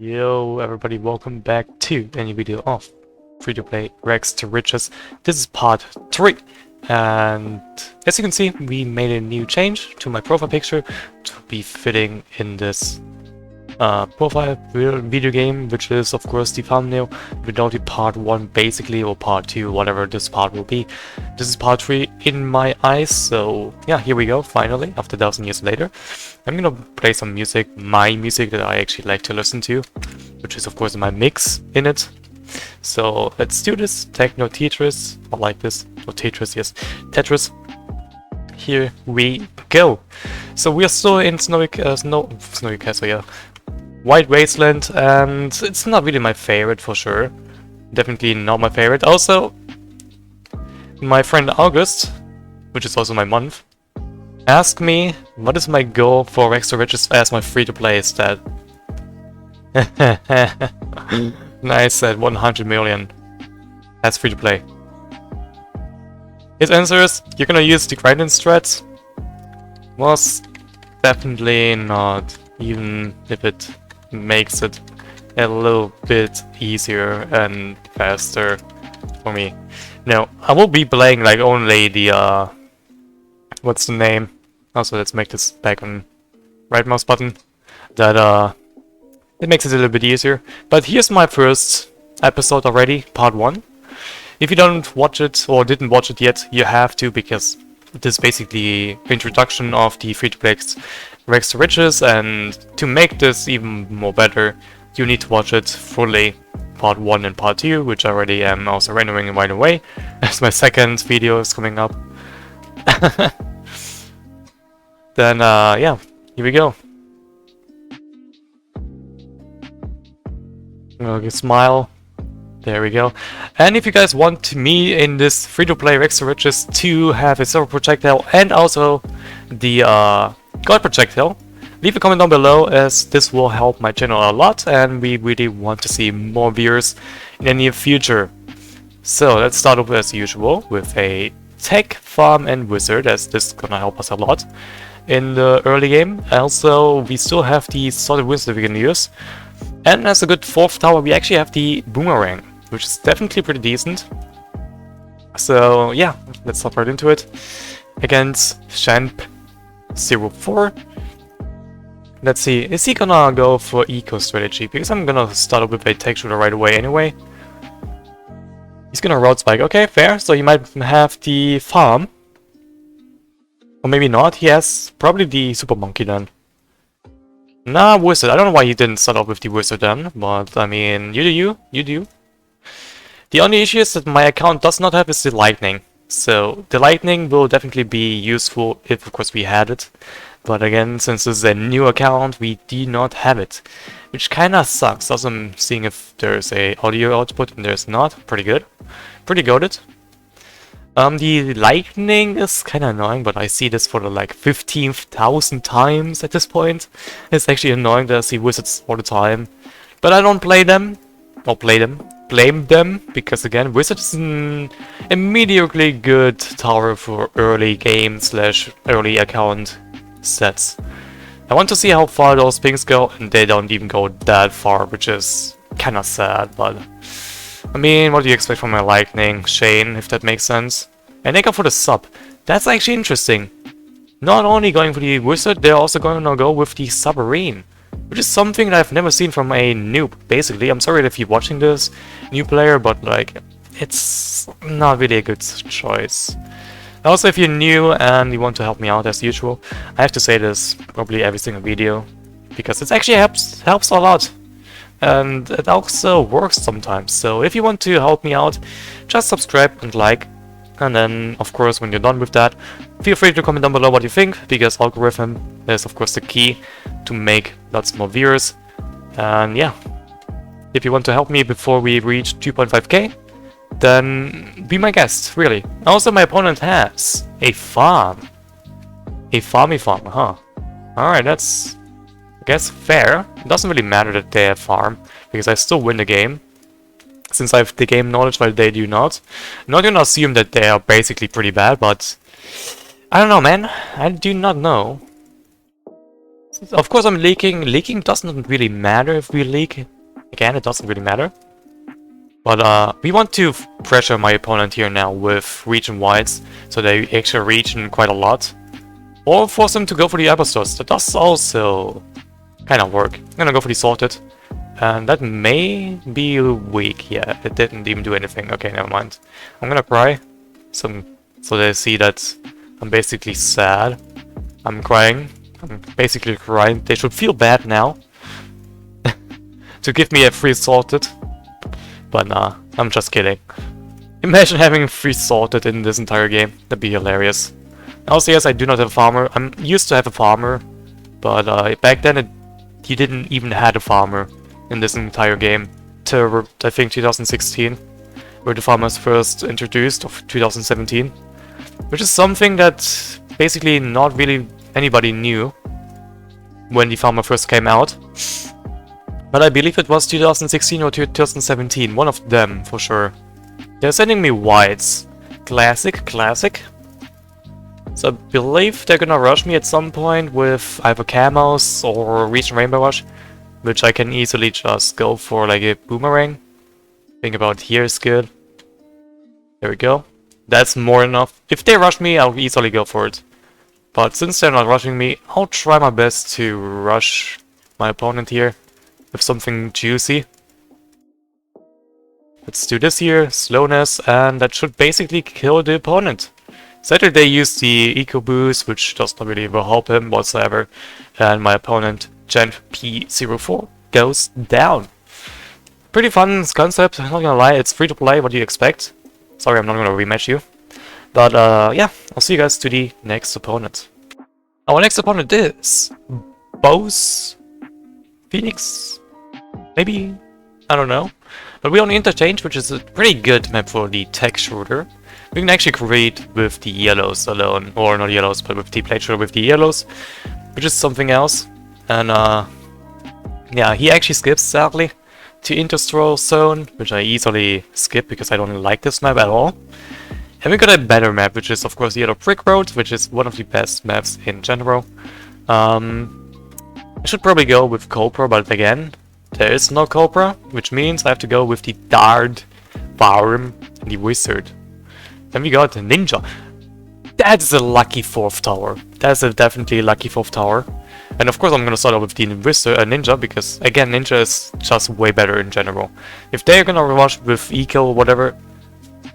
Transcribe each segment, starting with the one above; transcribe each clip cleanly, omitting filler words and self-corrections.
Yo everybody, welcome back to a new video of free-to-play Rags to Riches. This is part 3, and as you can see we made a new change to my profile picture to be fitting in this profile video game, which is of course the thumbnail without the part 1 basically, or part 2, whatever this part will be. This is part 3 in my eyes, so yeah, here we go, finally, after 1,000 years later. I'm gonna play some music, my music that I actually like to listen to, which is of course my mix in it. So let's do this. Techno Tetris, I like this, or Tetris, yes, Tetris. Here we go. So we are still in Snowy Castle, yeah. White Wasteland, and it's not really my favorite for sure. Definitely not my favorite. Also, my friend August, which is also my month, asked me what is my goal for Rags to Riches as my free-to-play stat. Nice at 100 million. That's free-to-play. His answer is, you're gonna use the grinding strats? Was definitely not, even if it makes it a little bit easier and faster for me. No, I will be playing like only the what's the name? Also, let's make this back on right mouse button. That it makes it a little bit easier. But here's my first episode already, part 1. If you don't watch it or didn't watch it yet, you have to, because this is basically the introduction of the free-to-play Rags to Riches, and to make this even more better, you need to watch it fully, part 1 and part 2, which I already am also rendering right away, as my second video is coming up. Then, yeah, here we go. Okay, smile. There we go. And if you guys want me in this free-to-play Rags to Riches to have a silver projectile and also the gold projectile, leave a comment down below, as this will help my channel a lot and we really want to see more viewers in the near future. So let's start off as usual with a tech, farm and wizard, as this is gonna help us a lot in the early game. Also, we still have the solid wizard we can use. And as a good 4th tower, we actually have the boomerang, which is definitely pretty decent. So yeah, let's hop right into it. Against Champ04. Let's see, is he gonna go for eco strategy? Because I'm gonna start up with a tech shooter right away anyway. He's gonna road spike, okay, fair. So he might have the farm. Or maybe not, he has probably the super monkey then. Nah, wizard. I don't know why he didn't start off with the wizard then, but I mean, you do you. The only issue is that my account does not have is the lightning. So the lightning will definitely be useful if of course we had it. But again, since this is a new account, we do not have it. Which kinda sucks. Also, I'm seeing if there's a audio output, and there's not. Pretty good. Pretty goated. The lightning is kinda annoying, but I see this for the like 15,000 times at this point. It's actually annoying that I see wizards all the time. But I don't play them. Or blame them, because again, wizard is a mediocrely good tower for early game / early account sets. I want to see how far those pings go, and they don't even go that far, which is kinda sad, but I mean, what do you expect from my lightning, Shane, if that makes sense? And they go for the sub. That's actually interesting. Not only going for the wizard, they're also going to go with the submarine, which is something that I've never seen from a noob, basically. I'm sorry if you're watching this, new player, but like, it's not really a good choice. Also, if you're new and you want to help me out as usual, I have to say this probably every single video, because it actually helps a lot. And it also works sometimes, so if you want to help me out, just subscribe and like. And then, of course, when you're done with that, feel free to comment down below what you think, because algorithm is of course the key to make lots more viewers. And yeah, if you want to help me before we reach 2.5k, then be my guest, really. Also, my opponent has a farm. A farm, huh? Alright, that's, I guess, fair. It doesn't really matter that they have farm, because I still win the game, since I have the game knowledge while they do not. I'm not gonna assume that they are basically pretty bad, but I don't know, man. I do not know. Of course I'm leaking. Leaking doesn't really matter if we leak. Again, it doesn't really matter. But we want to pressure my opponent here now with region wides, so they actually region quite a lot. Or force them to go for the upper stores. That does also kind of work. I'm gonna go for the sorted. And that may be weak. Yeah, it didn't even do anything. Okay, never mind. I'm gonna cry. So they see that I'm basically sad. I'm crying. I'm basically crying. They should feel bad now. To give me a free sorted. But nah, I'm just kidding. Imagine having free sorted in this entire game. That'd be hilarious. Also, yes, I do not have a farmer. I'm used to have a farmer. But back then, you didn't even have a farmer in this entire game. Till, I think, 2016. Where the farmers first introduced, of 2017. Which is something that basically not really anybody knew when the farmer first came out. But I believe it was 2016 or 2017, one of them for sure. They're sending me whites. Classic, classic. So I believe they're gonna rush me at some point with either camos or region rainbow rush, which I can easily just go for like a boomerang. Think about here is good. There we go. That's more enough. If they rush me, I'll easily go for it. But since they're not rushing me, I'll try my best to rush my opponent here with something juicy. Let's do this here, slowness, and that should basically kill the opponent. Sadly, they use the eco boost, which does not really help him whatsoever, and my opponent, Gen P04, goes down. Pretty fun concept, I'm not gonna lie, it's free to play, what do you expect? Sorry, I'm not gonna rematch you. But yeah, I'll see you guys to the next opponent. Our next opponent is Bose Phoenix. Maybe? I don't know. But we're on Interchange, which is a pretty good map for the tech shooter. We can actually create with the yellows alone. Or not yellows, but with the plate shooter with the yellows. Which is something else. And yeah, he actually skips, sadly, to Interstral Zone, which I easily skip because I don't like this map at all. And we got a better map, which is of course the Yellow Brick Road, which is one of the best maps in general. I should probably go with Cobra, but again, there is no Cobra, which means I have to go with the Dart, Barm, and the Wizard. Then we got the Ninja. That's a lucky 4th tower. That's a definitely lucky 4th tower. And of course I'm gonna start off with the Wizard, Ninja, because again, Ninja is just way better in general. If they're gonna rush with Eco or whatever,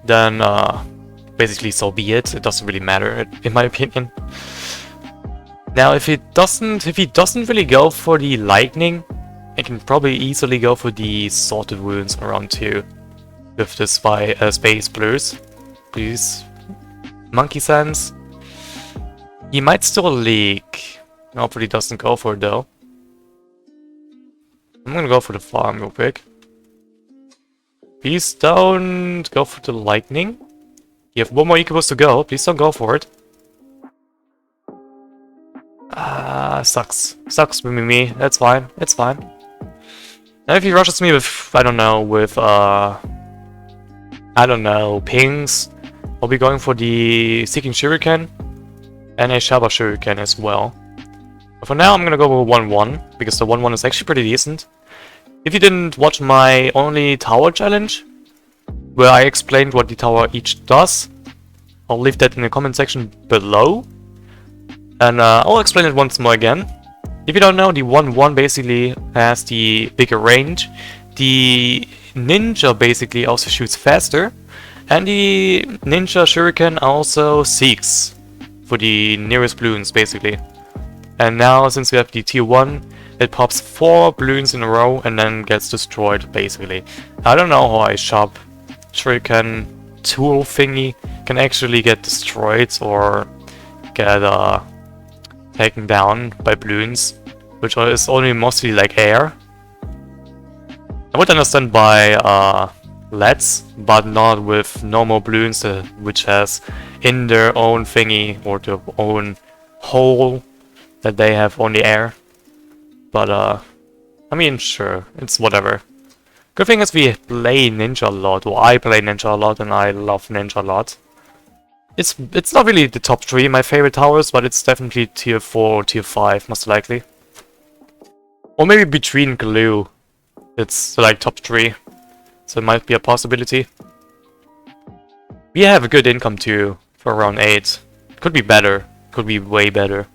then basically so be it. It doesn't really matter, in my opinion. Now, if he doesn't really go for the lightning, I can probably easily go for the sorted wounds around 2 with the space blurs. Please, monkey sense. He might still leak. Hopefully, doesn't go for it though. I'm gonna go for the farm real quick. Please don't go for the lightning. You have one more equals to go. Please don't go for it. Sucks. Sucks with me. That's fine. It's fine. Now if he rushes me with, I don't know, pings, I'll be going for the Seeking Shuriken and a Shaba Shuriken as well. But for now, I'm gonna go with 1-1, because the 1-1 is actually pretty decent. If you didn't watch my only tower challenge, where I explained what the tower each does, I'll leave that in the comment section below. And I'll explain it once more again. If you don't know, the 1-1 basically has the bigger range. The Ninja basically also shoots faster. And the Ninja Shuriken also seeks for the nearest balloons, basically. And now, since we have the tier 1, it pops 4 balloons in a row and then gets destroyed, basically. I don't know how a sharp Shuriken tool thingy can actually get destroyed or get taken down by balloons, which is only mostly like air. I would understand by LEDs, but not with normal balloons, which has in their own thingy or their own hole that they have only air. But I mean, sure, it's whatever. Good thing is we play Ninja a lot, or I play Ninja a lot, and I love Ninja a lot. It's not really the top 3 my favorite towers, but it's definitely tier 4 or tier 5, most likely. Or maybe between glue. It's like top 3. So it might be a possibility. We have a good income too for round 8. Could be better. Could be way better.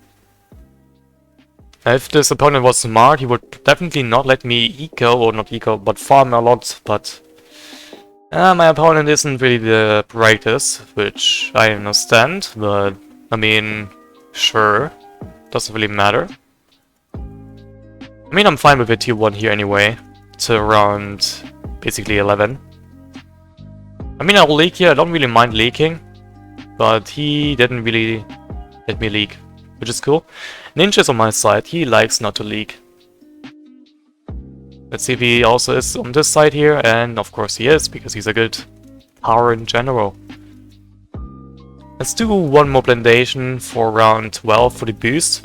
If this opponent was smart, he would definitely not let me eco, or not eco, but farm a lot, but my opponent isn't really the brightest, which I understand, but I mean, sure, doesn't really matter. I mean, I'm fine with a tier 1 here anyway, to around basically 11. I mean, I'll leak here, I don't really mind leaking, but he didn't really let me leak, which is cool. Ninja's on my side, he likes not to leak. Let's see if he also is on this side here, and of course he is, because he's a good power in general. Let's do one more blendation for round 12 for the boost,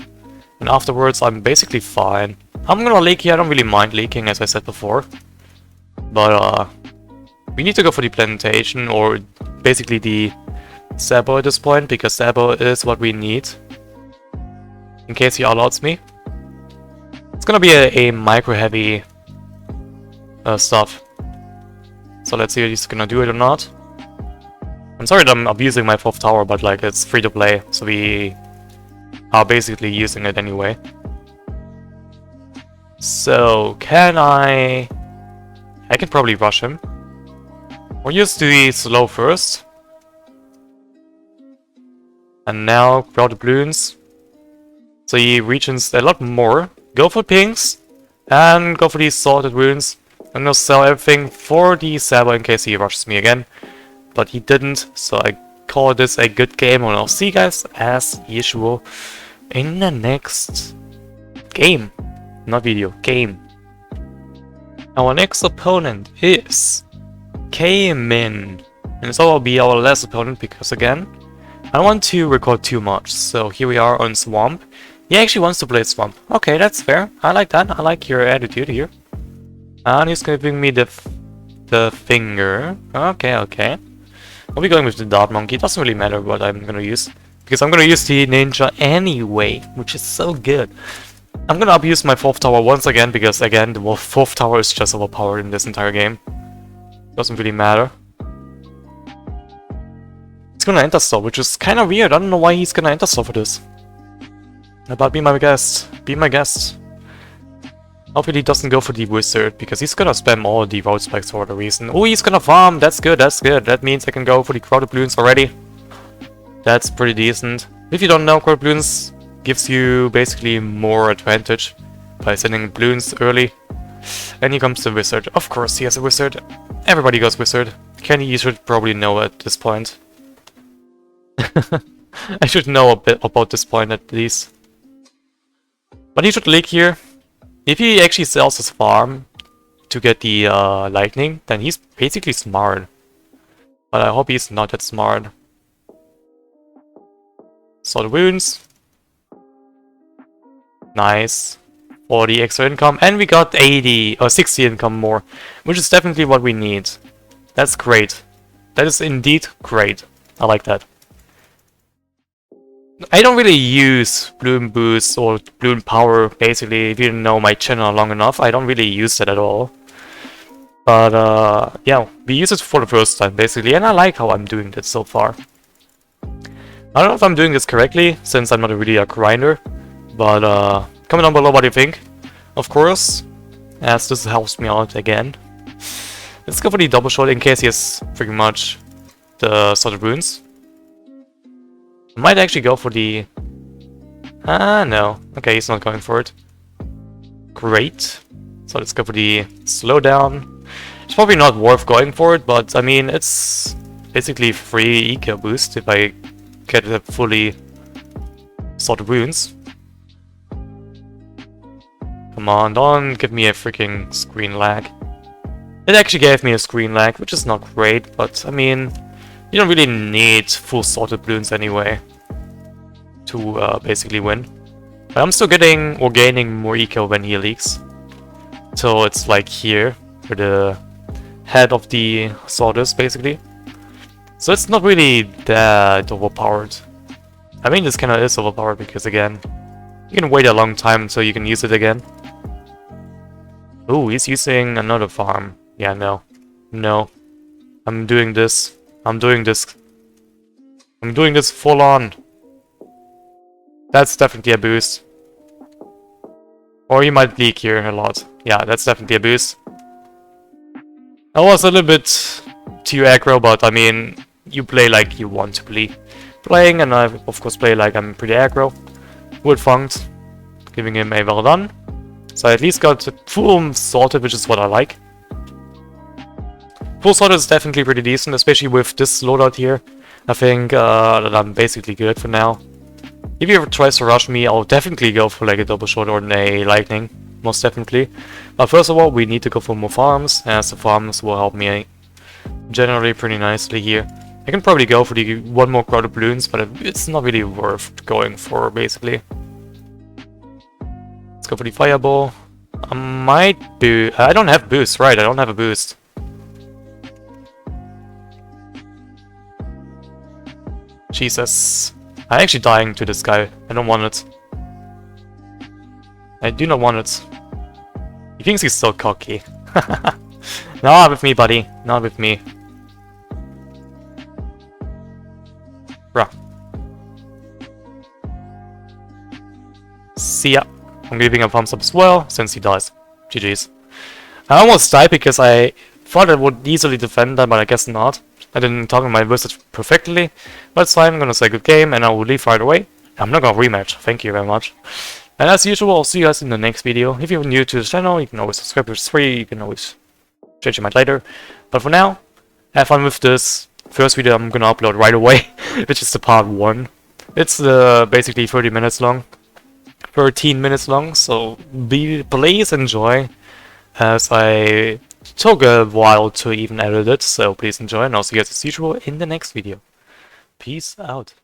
and afterwards I'm basically fine. I'm gonna leak here, I don't really mind leaking as I said before. But we need to go for the blendation, or basically the Sabo at this point, because Sabo is what we need. In case he outlaws me. It's gonna be a micro-heavy stuff. So let's see if he's gonna do it or not. I'm sorry that I'm abusing my 4th tower, but like it's free to play, so we are basically using it anyway. So can I can probably rush him. Or use the slow first. And now grab the balloons. So he regions a lot more. Go for pinks. And go for these sorted runes. I'm gonna sell everything for the Sabo in case he rushes me again. But he didn't, so I call this a good game. And I'll see you guys as usual in the next game. Not video, game. Our next opponent is K-Min. And this will be our last opponent because again, I don't want to record too much. So here we are on Swamp. He actually wants to play Swamp. Okay, that's fair. I like that. I like your attitude here. And he's giving me the finger. Okay, okay. I'll be going with the Dart Monkey. It doesn't really matter what I'm gonna use. Because I'm gonna use the Ninja anyway, which is so good. I'm gonna abuse my 4th tower once again, because again, the 4th tower is just overpowered in this entire game. Doesn't really matter. He's gonna enter store, which is kinda weird. I don't know why he's gonna enter store for this. But be my guest. Be my guest. Hopefully he doesn't go for the wizard, because he's gonna spam all the road spikes for whatever reason. Oh, he's gonna farm! That's good, that's good. That means I can go for the crowded balloons already. That's pretty decent. If you don't know, crowded balloons gives you basically more advantage by sending balloons early. And here comes the wizard. Of course he has a wizard. Everybody goes wizard. Kenny, you should probably know at this point. I should know a bit about this point at least. But he should leak here. If he actually sells his farm to get the lightning, then he's basically smart. But I hope he's not that smart. So the wounds. Nice. 40 extra income. And we got 80 or 60 income more. Which is definitely what we need. That's great. That is indeed great. I like that. I don't really use Bloom Boost or Bloom Power, basically. If you know my channel long enough, I don't really use that at all. But yeah, we use it for the first time, basically, and I like how I'm doing that so far. I don't know if I'm doing this correctly, since I'm not really a grinder, but comment down below what you think, of course, as this helps me out again. Let's go for the double shot in case he has pretty much the sorted runes. Might actually go for the... no. Okay, he's not going for it. Great. So let's go for the slowdown. It's probably not worth going for it, but I mean, it's basically free eco boost if I get the fully sorted runes. Come on, don't give me a freaking screen lag. It actually gave me a screen lag, which is not great, but I mean, you don't really need full sorted balloons anyway to basically win. But I'm still getting or gaining more eco when he leaks. So it's like here, where the head of the sword is, basically. So it's not really that overpowered. I mean, this kinda is overpowered because, again, you can wait a long time until you can use it again. Oh, he's using another farm. Yeah, no. No. I'm doing this. I'm doing this. I'm doing this full on. That's definitely a boost. Or you might leak here a lot. Yeah, that's definitely a boost. I was a little bit too aggro, but I mean, you play like you want to play. Playing, and I of course play like I'm pretty aggro. Wood funked. Giving him a well done. So I at least got full sorted, which is what I like. Full sorted is definitely pretty decent, especially with this loadout here. I think that I'm basically good for now. If he ever tries to rush me, I'll definitely go for like a double shot or a lightning. Most definitely. But first of all, we need to go for more farms, as the farms will help me generally pretty nicely here. I can probably go for the one more crowd of balloons, but it's not really worth going for, basically. Let's go for the fireball. I might boost. I don't have boost, right? I don't have a boost. Jesus. I'm actually dying to this guy. I don't want it. I do not want it. He thinks he's so cocky. Not with me, buddy. Not with me. Bruh. See ya. I'm giving a thumbs up as well, since he dies. GG's. I almost died because I thought I would easily defend that, but I guess not. I didn't talk my wizard perfectly, but it's fine. I'm gonna say good game, and I will leave right away. I'm not gonna rematch. Thank you very much. And as usual, I'll see you guys in the next video. If you're new to the channel, you can always subscribe, it's free. You can always change your mind later. But for now, have fun with this first video I'm gonna upload right away, which is the part 1. It's basically 30 minutes long. 13 minutes long, so please enjoy, as I took a while to even edit it, so please enjoy, and I'll see you guys as usual in the next video. Peace out.